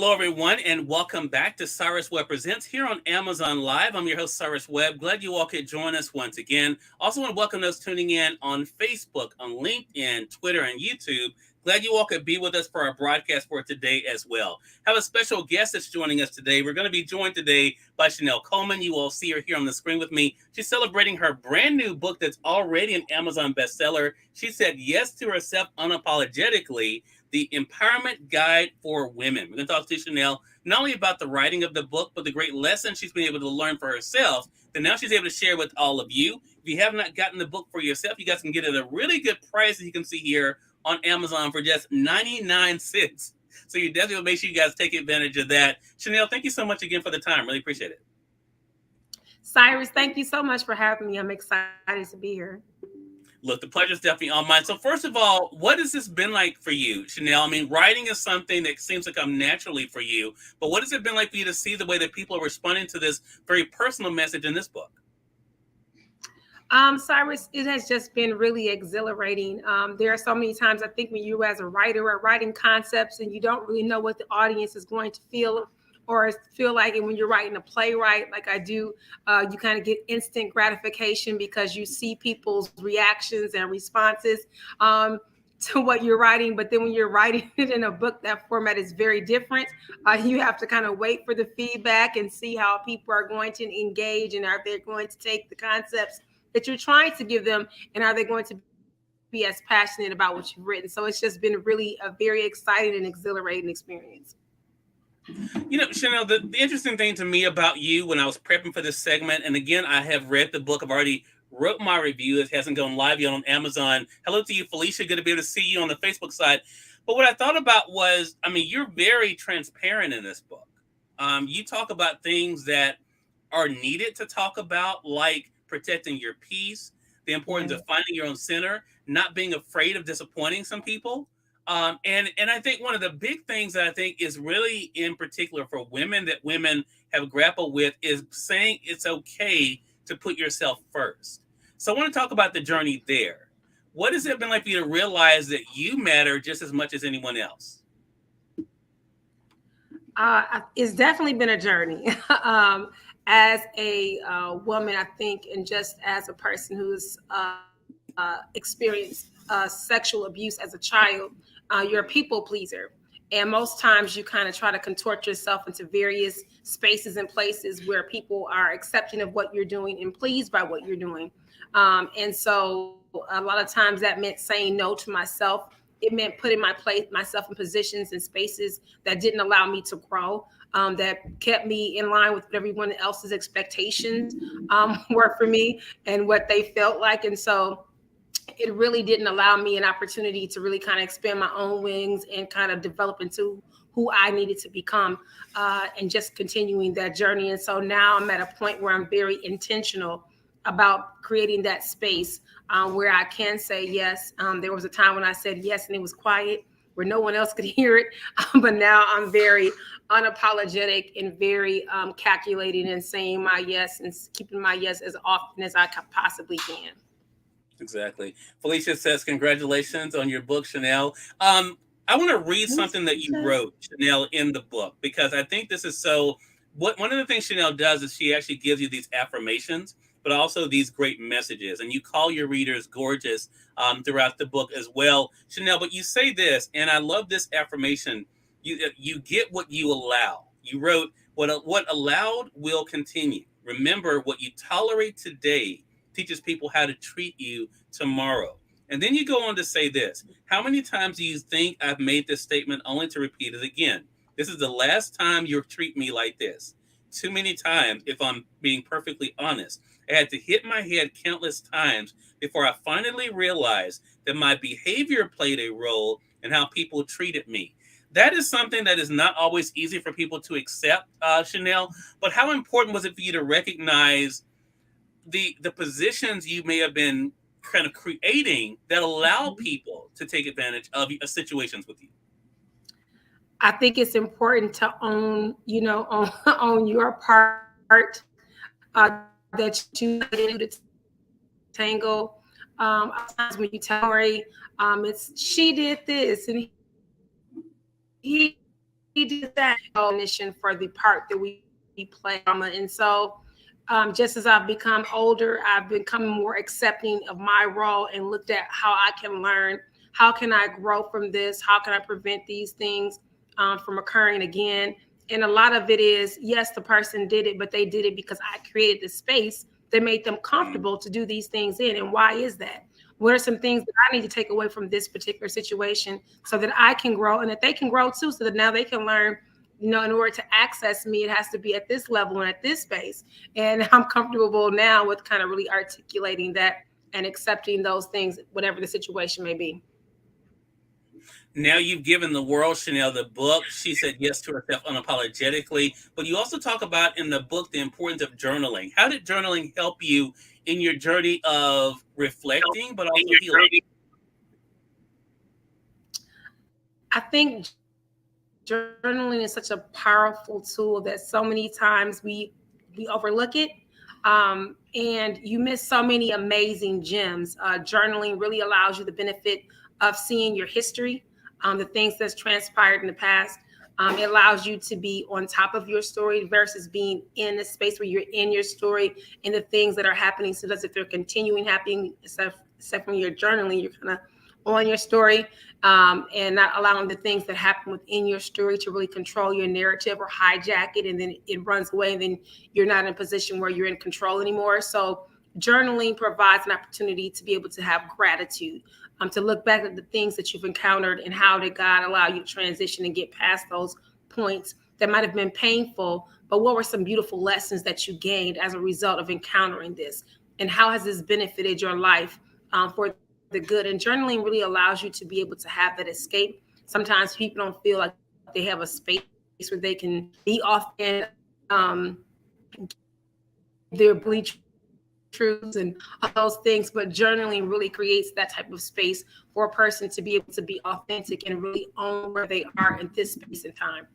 Hello, everyone, and welcome back to Cyrus Webb Presents here on Amazon Live. I'm your host, Cyrus Webb. Glad you all could join us once again. Also want to welcome those tuning in on Facebook, on LinkedIn, Twitter, and YouTube. Glad you all could be with us for our broadcast for today as well. Have a special guest that's joining us today. We're going to be joined today by Chanelle Coleman. You all see her here on the screen with me. She's celebrating her brand new book that's already an Amazon bestseller. She said yes to herself unapologetically, the Empowerment Guide for Women. We're going to talk to Chanelle not only about the writing of the book, but the great lessons she's been able to learn for herself that now she's able to share with all of you. If you have not gotten the book for yourself, you guys can get it at a really good price, as you can see here on Amazon, for just 99 cents. So you definitely make sure you guys take advantage of that. Chanelle, thank you so much again for the time. Really appreciate it. Cyrus, thank you so much for having me. I'm excited to be here. Look, the pleasure is definitely all mine. So first of all, what has this been like for you, Chanelle? I mean, writing is something that seems to come naturally for you, but what has it been like for you to see the way that people are responding to this very personal message in this book? Cyrus, it has just been really exhilarating. There are so many times I think when you as a writer are writing concepts and you don't really know what the audience is going to feel or feel like, and when you're writing a playwright like I do, you kind of get instant gratification because you see people's reactions and responses to what you're writing. But then when you're writing it in a book, that format is very different. You have to kind of wait for the feedback and see how people are going to engage, and are they going to take the concepts that you're trying to give them, and are they going to be as passionate about what you've written? So it's just been really a very exciting and exhilarating experience. You know, Chanelle, the interesting thing to me about you when I was prepping for this segment, and again, I have read the book, I've already wrote my review. It hasn't gone live yet on Amazon. Hello to you, Felicia. Good to be able to see you on the Facebook side. But what I thought about was, I mean, you're very transparent in this book. You talk about things that are needed to talk about, like protecting your peace, the importance of finding your own center, not being afraid of disappointing some people. And I think one of the big things that I think is really in particular for women that women have grappled with is saying it's okay to put yourself first. So I want to talk about the journey there. What has it been like for you to realize that you matter just as much as anyone else? It's definitely been a journey. As a woman, I think, and just as a person who's experienced sexual abuse as a child, you're a people pleaser. And most times you kind of try to contort yourself into various spaces and places where people are accepting of what you're doing and pleased by what you're doing. And so a lot of times that meant saying no to myself. It meant putting myself in positions and spaces that didn't allow me to grow, that kept me in line with what everyone else's expectations were for me and what they felt like. And so it really didn't allow me an opportunity to really kind of expand my own wings and kind of develop into who I needed to become, and just continuing that journey. And so now I'm at a point where I'm very intentional about creating that space where I can say yes. There was a time when I said yes and it was quiet, where no one else could hear it. But now I'm very unapologetic and very calculating and saying my yes and keeping my yes as often as I possibly can. Exactly. Felicia says, congratulations on your book, Chanelle. I want to read something that you wrote, Chanelle, in the book, because I think this is so. One of the things Chanelle does is she actually gives you these affirmations, but also these great messages. And you call your readers gorgeous throughout the book as well, Chanelle. But you say this, and I love this affirmation. You get what you allow. You wrote, what allowed will continue. Remember, what you tolerate today teaches people how to treat you tomorrow. And then you go on to say this. How many times do you think I've made this statement only to repeat it again? This is the last time you'll treat me like this. Too many times, if I'm being perfectly honest. I had to hit my head countless times before I finally realized that my behavior played a role in how people treated me. That is something that is not always easy for people to accept, Chanelle. But how important was it for you to recognize the positions you may have been kind of creating that allow people to take advantage of situations with you? I think it's important to own, own your part that you do to tangle. Sometimes when you tell Murray, it's she did this and he did did that definition for the part that we play. And so just as I've become older, I've become more accepting of my role and looked at how I can learn, how can I grow from this, how can I prevent these things from occurring again. And a lot of it is, yes, the person did it, but they did it because I created the space that made them comfortable to do these things in. And why is that? What are some things that I need to take away from this particular situation so that I can grow and that they can grow too, so that now they can learn, in order to access me, it has to be at this level and at this space. And I'm comfortable now with kind of really articulating that and accepting those things, whatever the situation may be. Now you've given the world, Chanelle, the book. She said yes to herself unapologetically. But you also talk about in the book the importance of journaling. How did journaling help you in your journey of reflecting, but also healing? I think journaling is such a powerful tool that so many times we overlook it, and you miss so many amazing gems. Journaling really allows you the benefit of seeing your history, the things that's transpired in the past. It allows you to be on top of your story versus being in the space where you're in your story and the things that are happening. So that's if they're continuing happening, except when you're journaling, you're kind of on your story, and not allowing the things that happen within your story to really control your narrative or hijack it, and then it runs away, and then you're not in a position where you're in control anymore. So journaling provides an opportunity to be able to have gratitude, to look back at the things that you've encountered and how did God allow you to transition and get past those points that might have been painful, but what were some beautiful lessons that you gained as a result of encountering this, and how has this benefited your life for the good. And journaling really allows you to be able to have that escape. Sometimes people don't feel like they have a space where they can be off and their bleach truths and all those things, but journaling really creates that type of space for a person to be able to be authentic and really own where they are in this space and time.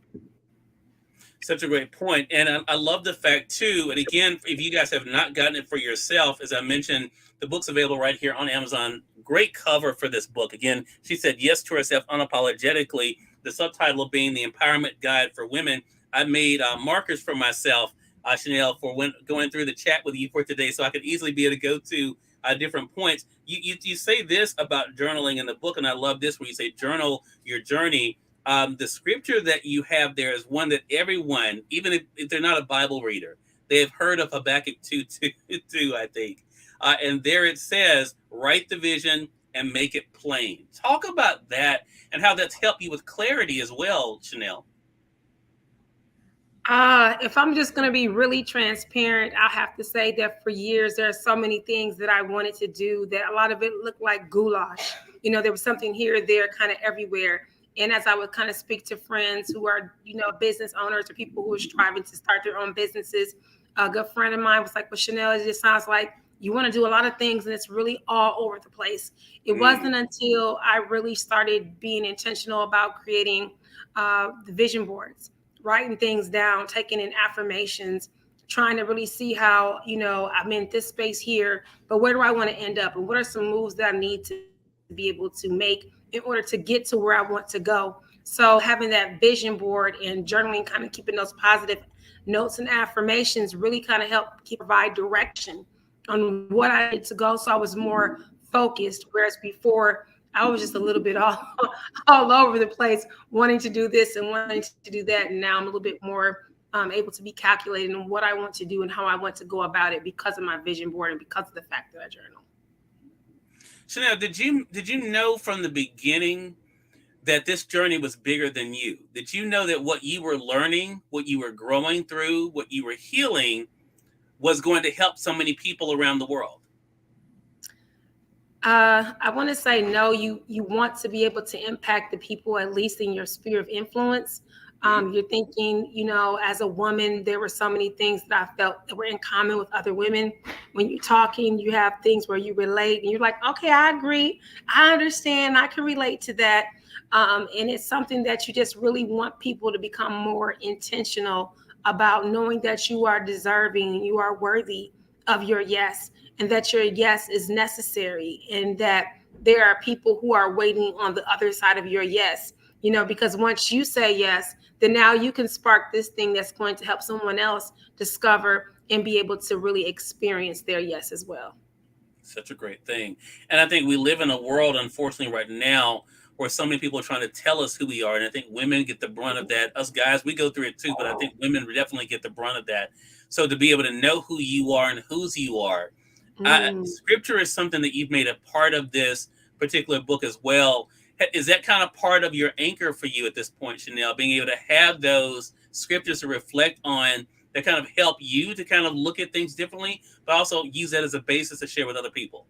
Such a great point. And I love the fact too, and again, if you guys have not gotten it for yourself, as I mentioned, the book's available right here on Amazon. Great cover for this book. Again, she said yes to herself unapologetically. The subtitle being The Empowerment Guide for Women. I made markers for myself, Chanelle, for when going through the chat with you for today, so I could easily be able to go to different points. You say this about journaling in the book, and I love this where you say journal your journey. The scripture that you have there is one that everyone, even if they're not a Bible reader, they have heard of Habakkuk 2:2, I think. And there it says, write the vision and make it plain. Talk about that and how that's helped you with clarity as well, Chanelle. If I'm just going to be really transparent, I have to say that for years, there are so many things that I wanted to do that a lot of it looked like goulash. There was something here, there, kind of everywhere. And as I would kind of speak to friends who are, business owners or people who are striving to start their own businesses, a good friend of mine was like, well, Chanelle, it just sounds like you want to do a lot of things and it's really all over the place. It wasn't until I really started being intentional about creating the vision boards, writing things down, taking in affirmations, trying to really see how, I'm in this space here, but where do I want to end up? And what are some moves that I need to be able to make in order to get to where I want to go? So having that vision board and journaling, kind of keeping those positive notes and affirmations really kind of help provide direction on what I need to go. So I was more focused, whereas before I was just a little bit all over the place, wanting to do this and wanting to do that. And now I'm a little bit more able to be calculated on what I want to do and how I want to go about it because of my vision board and because of the fact that I journal. Chanelle, did you know from the beginning that this journey was bigger than you? Did you know that what you were learning, what you were growing through, what you were healing was going to help so many people around the world? I want to say no. You want to be able to impact the people, at least in your sphere of influence. You're thinking, as a woman, there were so many things that I felt that were in common with other women. When you're talking, you have things where you relate and you're like, okay, I agree. I understand. I can relate to that. And it's something that you just really want people to become more intentional about, knowing that you are deserving, you are worthy of your yes, and that your yes is necessary, and that there are people who are waiting on the other side of your yes. because once you say yes, then now you can spark this thing that's going to help someone else discover and be able to really experience their yes as well. Such a great thing. And I think we live in a world, unfortunately, right now where so many people are trying to tell us who we are. And I think women get the brunt of that. Us guys, we go through it too, but I think women definitely get the brunt of that. So to be able to know who you are and whose you are, scripture is something that you've made a part of this particular book as well. Is that kind of part of your anchor for you at this point, Chanelle, being able to have those scriptures to reflect on that kind of help you to kind of look at things differently, but also use that as a basis to share with other people?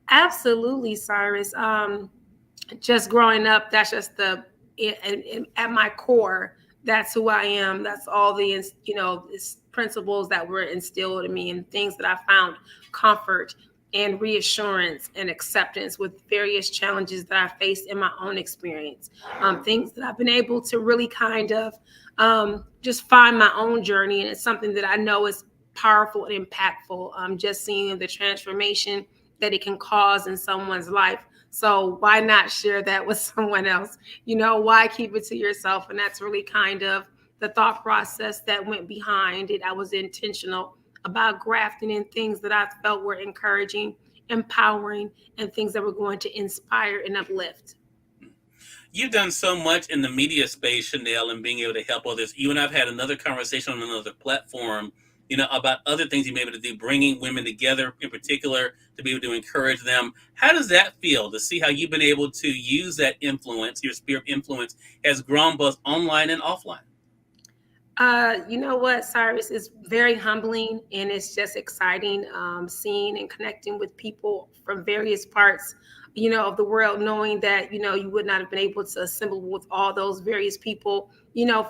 Absolutely, Cyrus. Just growing up, that's just at my core, that's who I am. That's all the principles that were instilled in me, and things that I found comfort and reassurance and acceptance with various challenges that I faced in my own experience. Things that I've been able to really kind of just find my own journey, and it's something that I know is powerful and impactful. Just seeing the transformation that it can cause in someone's life. So why not share that with someone else? Why keep it to yourself? And that's really kind of the thought process that went behind it. I was intentional about grafting in things that I felt were encouraging, empowering, and things that were going to inspire and uplift. You've done so much in the media space, Chanelle, and being able to help others. You and I've had another conversation on another platform, about other things you may be able to do, bringing women together in particular to be able to encourage them. How does that feel to see how you've been able to use that influence, your sphere of influence has grown both online and offline? You know what, Cyrus, is very humbling, and it's just exciting seeing and connecting with people from various parts, of the world, knowing that, you would not have been able to assemble with all those various people,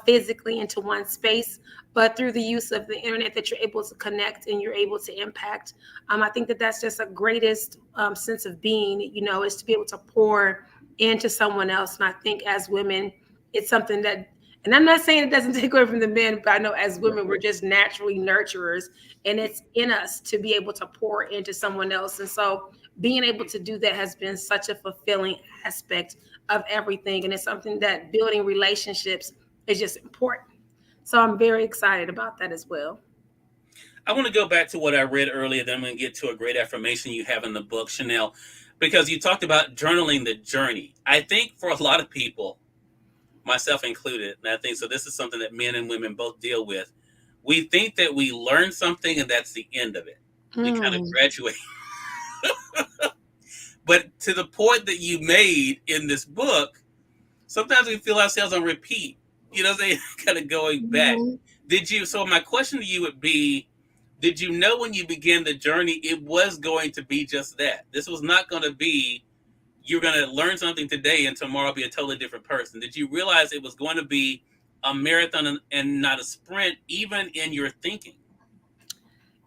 physically into one space, but through the use of the internet that you're able to connect and you're able to impact. I think that that's just a greatest sense of being, is to be able to pour into someone else. And I think as women, it's something that, and I'm not saying it doesn't take away from the men, but I know as women, we're just naturally nurturers, and it's in us to be able to pour into someone else. And so being able to do that has been such a fulfilling aspect of everything. And it's something that building relationships is just important. So I'm very excited about that as well. I want to go back to what I read earlier, then I'm going to get to a great affirmation you have in the book, Chanelle, because you talked about journaling the journey. I think for a lot of people, myself included, and I think so, this is something that men and women both deal with. We think that we learn something and that's the end of it. We kind of graduate. But to the point that you made in this book, sometimes we feel ourselves on repeat, kind of going back. So my question to you would be, did you know when you began the journey, it was going to be just that? This was not going to be, you're going to learn something today and tomorrow be a totally different person. Did you realize it was going to be a marathon and not a sprint, even in your thinking?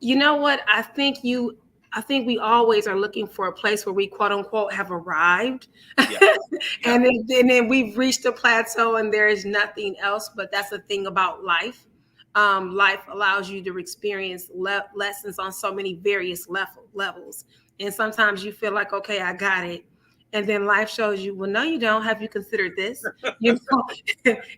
You know what? I think we always are looking for a place where we quote unquote have arrived. Yeah. And then we've reached a plateau and there is nothing else. But that's the thing about life. Life allows you to experience lessons on so many various levels. And sometimes you feel like, okay, I got it. And then life shows you, well, no, you don't. Have you considered this?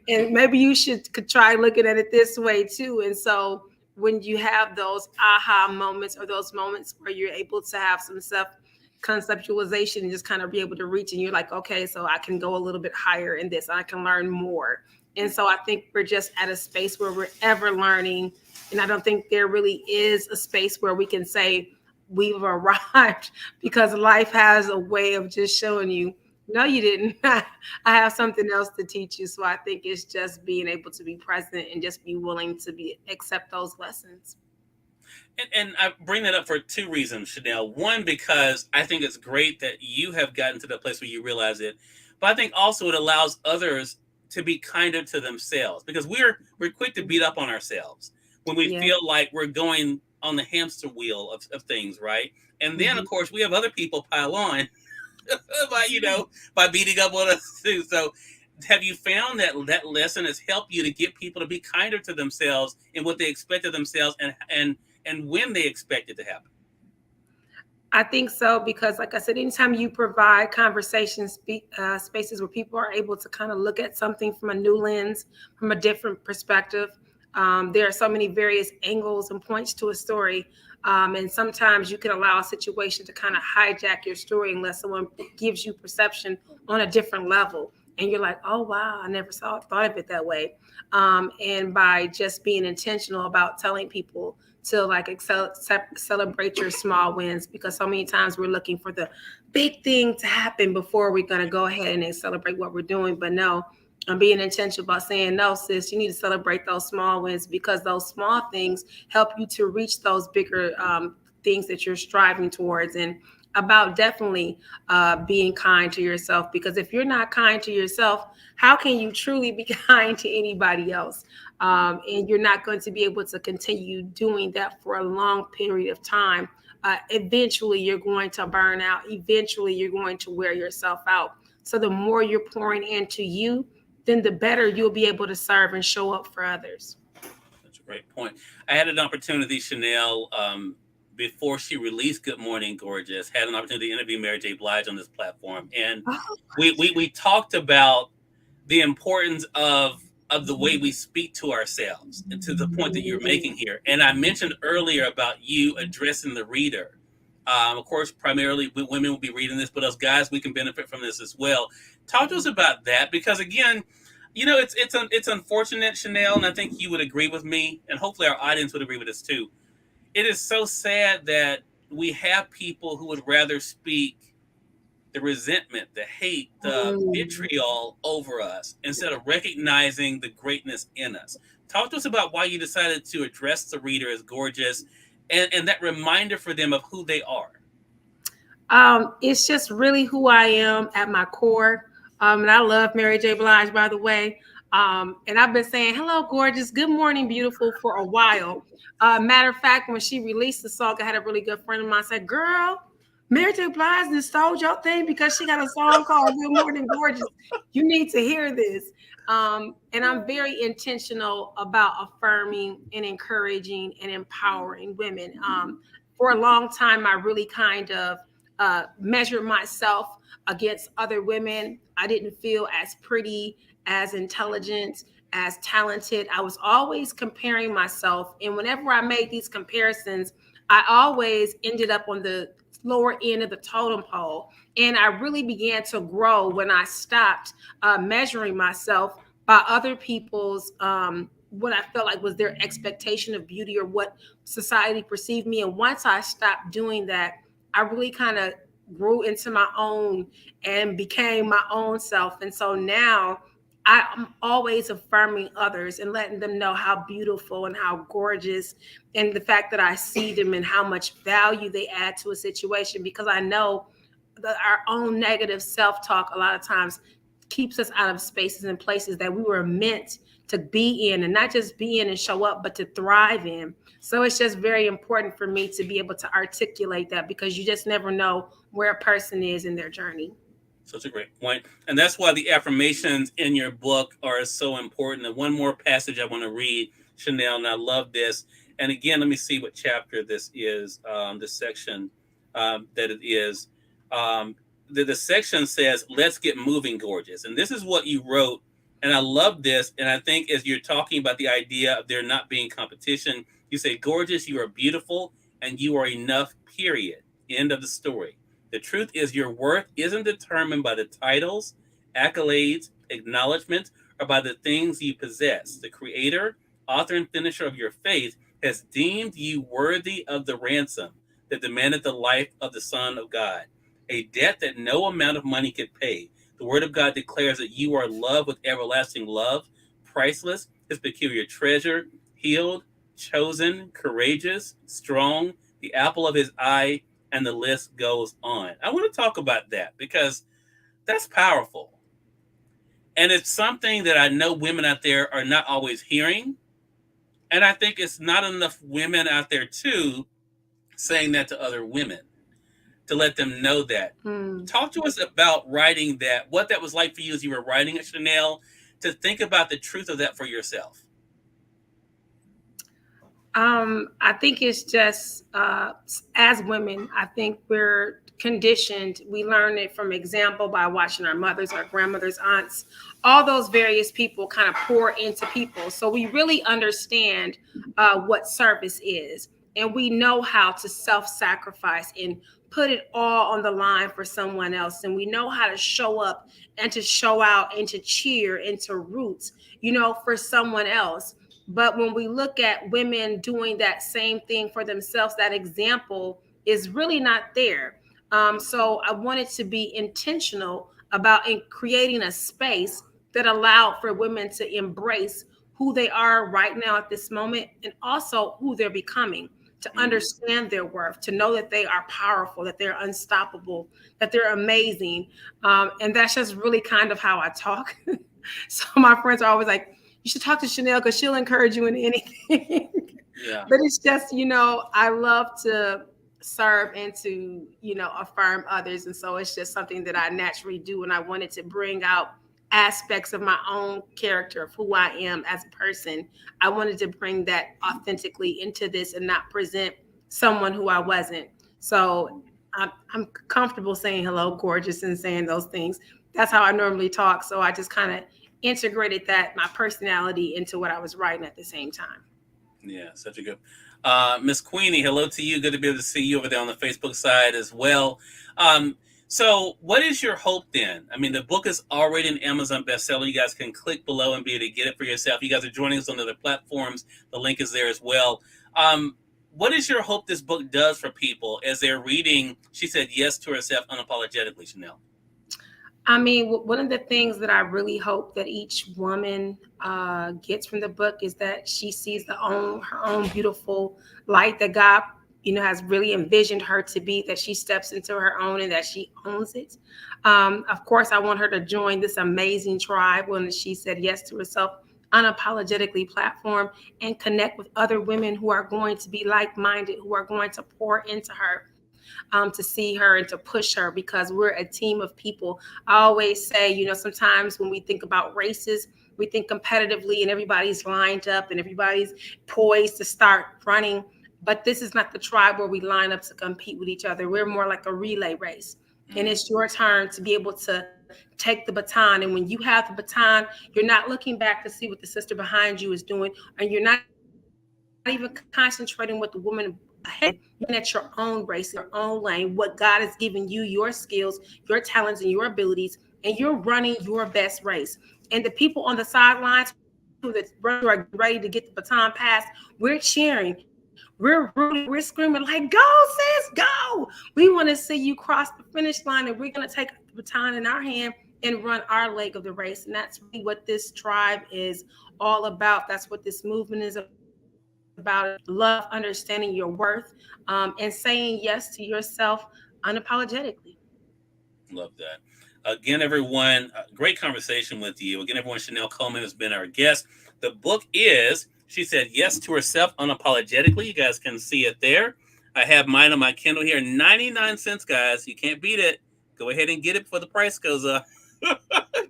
And maybe you could try looking at it this way too. And so when you have those aha moments, or those moments where you're able to have some self-conceptualization and just kind of be able to reach, and you're like, okay, so I can go a little bit higher in this. I can learn more. And so I think we're just at a space where we're ever learning. And I don't think there really is a space where we can say we've arrived, because life has a way of just showing you, no, you didn't. I have something else to teach you. So I think it's just being able to be present and just be willing to accept those lessons. And I bring that up for two reasons, Chanelle. One, because I think it's great that you have gotten to the place where you realize it. But I think also it allows others to be kinder to themselves, because we're quick to beat up on ourselves when we feel like we're going on the hamster wheel of things, right? And then, of course, we have other people pile on by beating up on us too. So have you found that lesson has helped you to get people to be kinder to themselves in what they expect of themselves and when they expect it to happen? I think so because, like I said, anytime you provide spaces where people are able to kind of look at something from a new lens, from a different perspective, there are so many various angles and points to a story. And sometimes you can allow a situation to kind of hijack your story unless someone gives you perception on a different level. And you're like, oh, wow, I never thought of it that way. And by just being intentional about telling people to like celebrate your small wins, because so many times we're looking for the big thing to happen before we're going to go ahead and celebrate what we're doing. But no, I'm being intentional about saying, no, sis, you need to celebrate those small wins because those small things help you to reach those bigger things that you're striving towards. And about definitely being kind to yourself, because if you're not kind to yourself, how can you truly be kind to anybody else? And you're not going to be able to continue doing that for a long period of time. Eventually, you're going to burn out. Eventually, you're going to wear yourself out. So the more you're pouring into you, then the better you'll be able to serve and show up for others. That's a great point. I had an opportunity, Chanelle, before she released Good Morning Gorgeous, had an opportunity to interview Mary J. Blige on this platform. And Oh, we talked about the importance of the way we speak to ourselves, and to the point that you're making here. And I mentioned earlier about you addressing the reader. Of course, primarily women will be reading this, but us guys, we can benefit from this as well. Talk to us about that, because again, it's unfortunate, Chanelle, and I think you would agree with me, and hopefully our audience would agree with us too. It is so sad that we have people who would rather speak the resentment, the hate, the mm. vitriol over us instead of recognizing the greatness in us. Talk to us about why you decided to address the reader as gorgeous, and that reminder for them of who they are. It's just really who I am at my core. And I love Mary J. Blige, by the way. And I've been saying, hello, gorgeous. Good morning, beautiful, for a while. Matter of fact, when she released the song, I had a really good friend of mine say, girl, Mary J. Blige just stole your thing because she got a song called Good Morning, Gorgeous. You need to hear this. And I'm very intentional about affirming and encouraging and empowering women. For a long time, I really kind of measured myself against other women. I didn't feel as pretty, as intelligent, as talented. I was always comparing myself. And whenever I made these comparisons, I always ended up on the lower end of the totem pole. And I really began to grow when I stopped measuring myself by other people's what I felt like was their expectation of beauty or what society perceived me. And once I stopped doing that, I really kind of grew into my own and became my own self. And so now I'm always affirming others and letting them know how beautiful and how gorgeous, and the fact that I see them and how much value they add to a situation, because I know that our own negative self-talk a lot of times keeps us out of spaces and places that we were meant to be in, and not just be in and show up, but to thrive in. So it's just very important for me to be able to articulate that, because you just never know where a person is in their journey. Such a great point. And that's why the affirmations in your book are so important. And one more passage I want to read, Chanelle, and I love this. And again, let me see what chapter this is, this section that it is. The section says, let's get moving, gorgeous. And this is what you wrote. And I love this. And I think as you're talking about the idea of there not being competition, you say, gorgeous, you are beautiful, and you are enough, period. End of the story. The truth is, your worth isn't determined by the titles, accolades, acknowledgments, or by the things you possess. The creator, author, and finisher of your faith has deemed you worthy of the ransom that demanded the life of the Son of God, a debt that no amount of money could pay. The Word of God declares that you are loved with everlasting love, priceless, his peculiar treasure, healed, chosen, courageous, strong, the apple of his eye, and the list goes on. I want to talk about that because that's powerful. And it's something that I know women out there are not always hearing. And I think it's not enough women out there, too, saying that to other women to let them know that. Hmm. Talk to us about writing that, what that was like for you as you were writing it, Chanelle, to think about the truth of that for yourself. I think it's just as women, I think we're conditioned. We learn it from example by watching our mothers, our grandmothers, aunts, all those various people kind of pour into people. So we really understand what service is, and we know how to self-sacrifice and put it all on the line for someone else. And we know how to show up and to show out and to cheer and to root, for someone else. But when we look at women doing that same thing for themselves, that example is really not there. So I wanted to be intentional about creating a space that allowed for women to embrace who they are right now at this moment, and also who they're becoming, to understand their worth, to know that they are powerful, that they're unstoppable, that they're amazing. And that's just really kind of how I talk. So my friends are always like, you should talk to Chanelle because she'll encourage you in anything. Yeah. But it's just, I love to serve and to, affirm others. And so it's just something that I naturally do. And I wanted to bring out aspects of my own character, of who I am as a person. I wanted to bring that authentically into this and not present someone who I wasn't. So I'm comfortable saying hello, gorgeous, and saying those things. That's how I normally talk. So I just kind of integrated my personality into what I was writing at the same time. Yeah, such a good. Miss Queenie, hello to you. Good to be able to see you over there on the Facebook side as well. So what is your hope then? I mean, the book is already an Amazon bestseller. You guys can click below and be able to get it for yourself. You guys are joining us on other platforms. The link is there as well. What is your hope this book does for people as they're reading? She said yes to herself unapologetically, Chanelle. I mean, one of the things that I really hope that each woman gets from the book is that she sees her own beautiful light that God, has really envisioned her to be, that she steps into her own and that she owns it. Of course, I want her to join this amazing tribe when she said yes to herself unapologetically platform, and connect with other women who are going to be like-minded, who are going to pour into her. To see her and to push her, because we're a team of people. I always say, sometimes when we think about races, we think competitively and everybody's lined up and everybody's poised to start running. But this is not the tribe where we line up to compete with each other. We're more like a relay race. And it's your turn to be able to take the baton. And when you have the baton, you're not looking back to see what the sister behind you is doing, and you're not even concentrating with the woman ahead. You're at your own race, your own lane, what God has given you, your skills, your talents, and your abilities, and you're running your best race. And the people on the sidelines who are ready to get the baton passed, we're cheering, we're rooting, we're screaming like, "Go, sis, go!" We want to see you cross the finish line, and we're going to take the baton in our hand and run our leg of the race. And that's really what this tribe is all about. That's what this movement is about. Love, understanding your worth, and saying yes to yourself unapologetically. Love that. Again, everyone, great conversation with you. Again, everyone, Chanelle Coleman has been our guest. The book is She Said Yes to Herself Unapologetically. You guys can see it there. I have mine on my Kindle here, 99 cents, guys. You can't beat it. Go ahead and get it before the price goes up.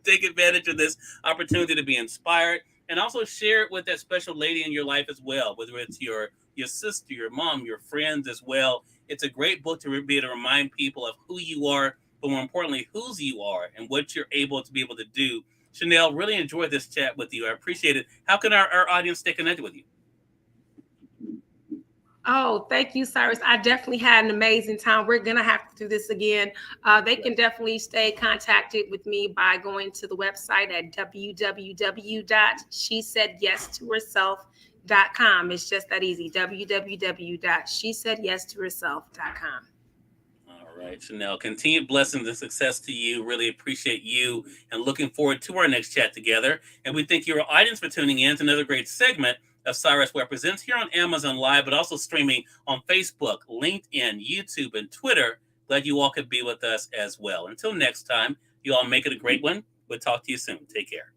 Take advantage of this opportunity to be inspired, and also share it with that special lady in your life as well, whether it's your sister, your mom, your friends as well. It's a great book to be able to remind people of who you are, but more importantly, whose you are and what you're able to be able to do. Chanelle, really enjoyed this chat with you. I appreciate it. How can our audience stay connected with you? Oh, thank you, Cyrus. I definitely had an amazing time. We're going to have to do this again. They can definitely stay contacted with me by going to the website at www.shesaidyes2herself.com. It's just that easy, www.shesaidyes2herself.com. All right, Chanelle, continued blessings and success to you. Really appreciate you and looking forward to our next chat together. And we thank your audience for tuning in to another great segment of Cyrus Webb Presents here on Amazon Live, but also streaming on Facebook, LinkedIn, YouTube, and Twitter. Glad you all could be with us as well. Until next time, you all make it a great one. We'll talk to you soon. Take care.